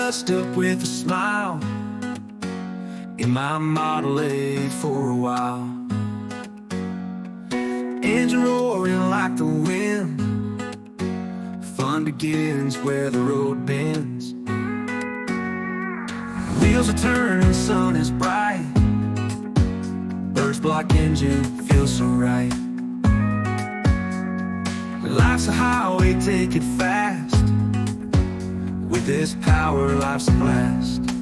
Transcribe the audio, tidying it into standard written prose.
dressed up with a smile in my Model A for a while. Engine roaring like the wind, fun begins where the road bends. Wheels are turning, sun is bright, BurtzBlock engine feels so right. Life's a highway, take it fast. With this power, life's a blast.